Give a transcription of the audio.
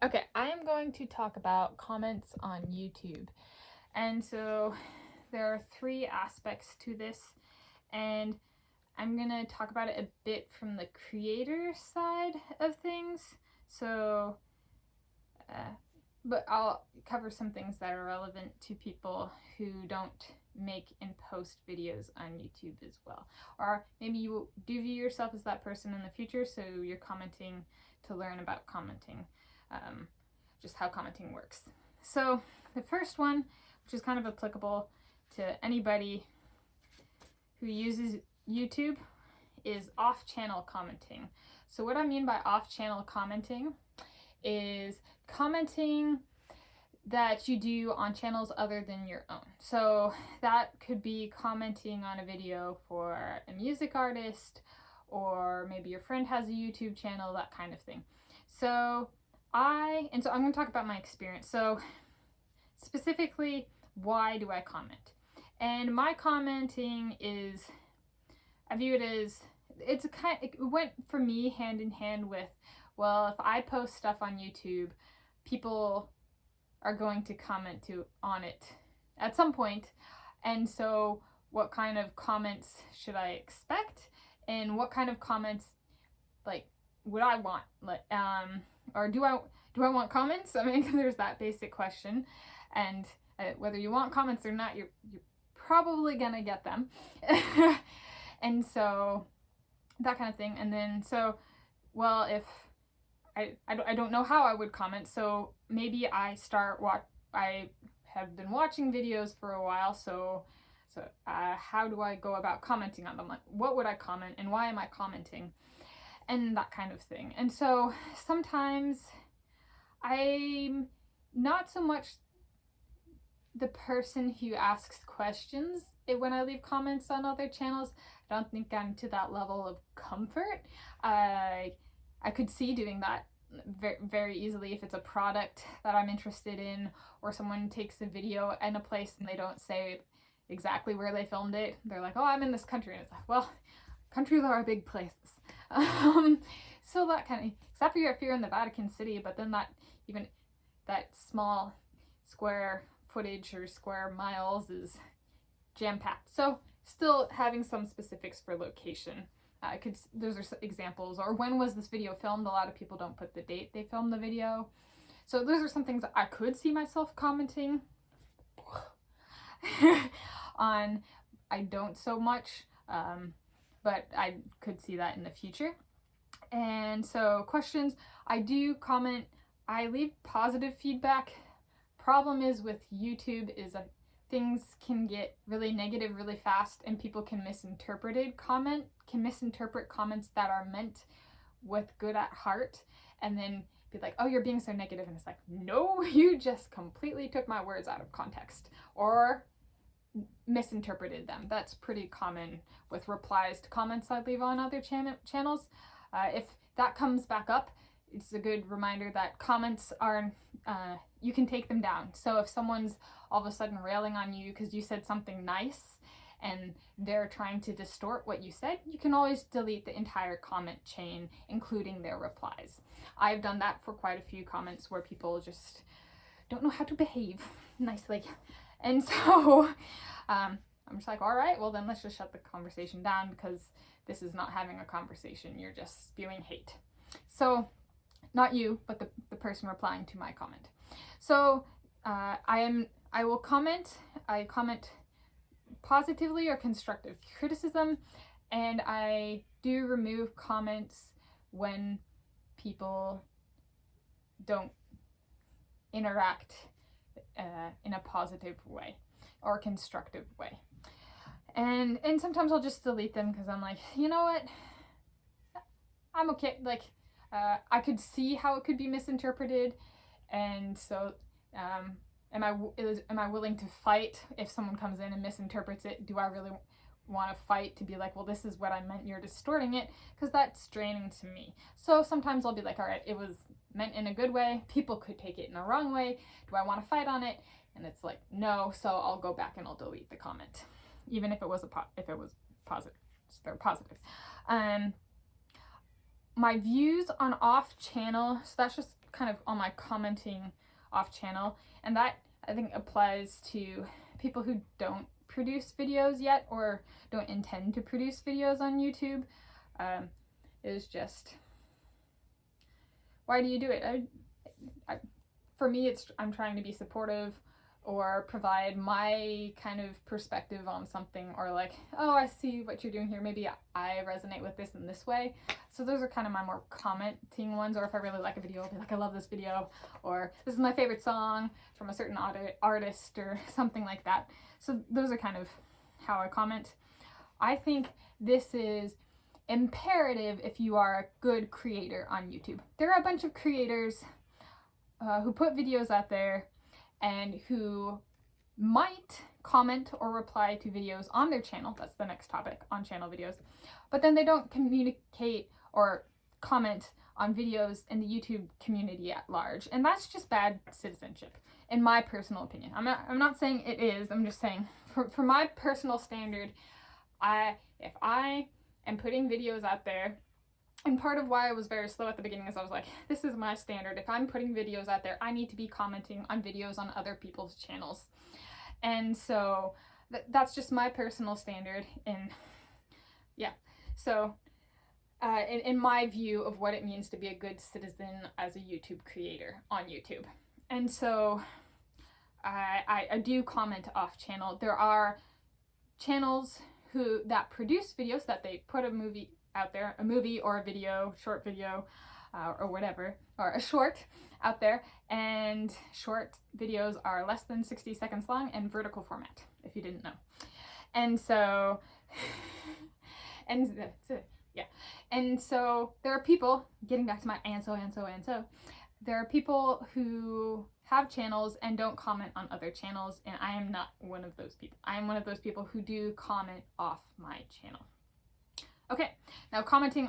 Okay, I am going to talk about comments on YouTube. And so there are three aspects to this, and I'm going to talk about it a bit from the creator side of things. So, but I'll cover some things that are relevant to people who don't make and post videos on YouTube as well. Or maybe you do view yourself as that person in the future, so you're commenting to learn about commenting. Just how commenting works. So the first one, which is kind of applicable to anybody who uses YouTube, is off-channel commenting. So what I mean by off-channel commenting is commenting that you do on channels other than your own. So that could be commenting on a video for a music artist, or maybe your friend has a YouTube channel, that kind of thing. So I'm going to talk about my experience. So specifically, why do I comment? And my commenting is, I view it as, it went for me hand in hand with, well, if I post stuff on YouTube, people are going to comment on it at some point. And so what kind of comments should I expect? And what kind of comments, like, would I want? Or do I want comments? I mean, there's that basic question, and whether you want comments or not, you're probably gonna get them. And so that kind of thing. And then well, if I don't know how I would comment, so maybe I have been watching videos for a while, so how do I go about commenting on them? Like, what would I comment, and why am I commenting? And that kind of thing. And so sometimes I'm not so much the person who asks questions when I leave comments on other channels. I don't think I'm to that level of comfort. I could see doing that very, very easily if it's a product that I'm interested in, or someone takes a video in a place and they don't say exactly where they filmed it. They're like, oh, I'm in this country. And it's like, well, countries are big places. So that kind of, except for if you're in the Vatican City, but then that small square footage or square miles is jam-packed. So still having some specifics for location. Those are examples. Or when was this video filmed? A lot of people don't put the date they filmed the video. So those are some things that I could see myself commenting on. I don't so much, but I could see that in the future. And so questions, I do comment, I leave positive feedback. Problem is with YouTube is that things can get really negative really fast, and people can misinterpret comments that are meant with good at heart, and then be like, oh, you're being so negative. And it's like, no, you just completely took my words out of context or misinterpreted them. That's pretty common with replies to comments I leave on other channels. If that comes back up, it's a good reminder that comments are, you can take them down. So if someone's all of a sudden railing on you because you said something nice and they're trying to distort what you said, you can always delete the entire comment chain, including their replies. I've done that for quite a few comments where people just don't know how to behave nicely. And so I'm just like, all right, well then let's just shut the conversation down, because this is not having a conversation. You're just spewing hate. So not you, but the person replying to my comment. So I will comment. I comment positively or constructive criticism, and I do remove comments when people don't interact in a positive way or constructive way. And sometimes I'll just delete them because I'm like, you know what? I'm okay. Like, I could see how it could be misinterpreted, and so am I willing to fight if someone comes in and misinterprets it? Do I really want to fight to be like, well, this is what I meant, you're distorting it? Because that's draining to me. So sometimes I'll be like, all right, it was meant in a good way. People could take it in a wrong way. Do I want to fight on it? And it's like, no. So I'll go back and I'll delete the comment, even if it was positive. So they're positive. My views on off-channel, so that's just kind of on my commenting off channel, and that I think applies to people who don't produce videos yet or don't intend to produce videos on YouTube. Is just, why do you do it? For me, I'm trying to be supportive or provide my kind of perspective on something, or like, oh, I see what you're doing here, maybe I resonate with this in this way. So those are kind of my more commenting ones, or if I really like a video, I'll be like, I love this video, or this is my favorite song from a certain artist or something like that. So those are kind of how I comment. I think this is imperative if you are a good creator on YouTube. There are a bunch of creators who put videos out there and who might comment or reply to videos on their channel. That's the next topic, on channel videos. But then they don't communicate or comment on videos in the YouTube community at large. And that's just bad citizenship, in my personal opinion. I'm not saying it is, I'm just saying for my personal standard, if I am putting videos out there, and part of why I was very slow at the beginning is I was like, this is my standard. If I'm putting videos out there, I need to be commenting on videos on other people's channels. And so that's just my personal standard. And yeah, so in my view of what it means to be a good citizen as a YouTube creator on YouTube. And so I do comment off channel. There are channels that produce videos, that they put a movie out there, a movie or a video, short video, or whatever, or a short out there, and short videos are less than 60 seconds long and vertical format, if you didn't know. And so, and so there are people, getting back to my and so, there are people who have channels and don't comment on other channels, and I am not one of those people. I am one of those people who do comment off my channel. Okay, now commenting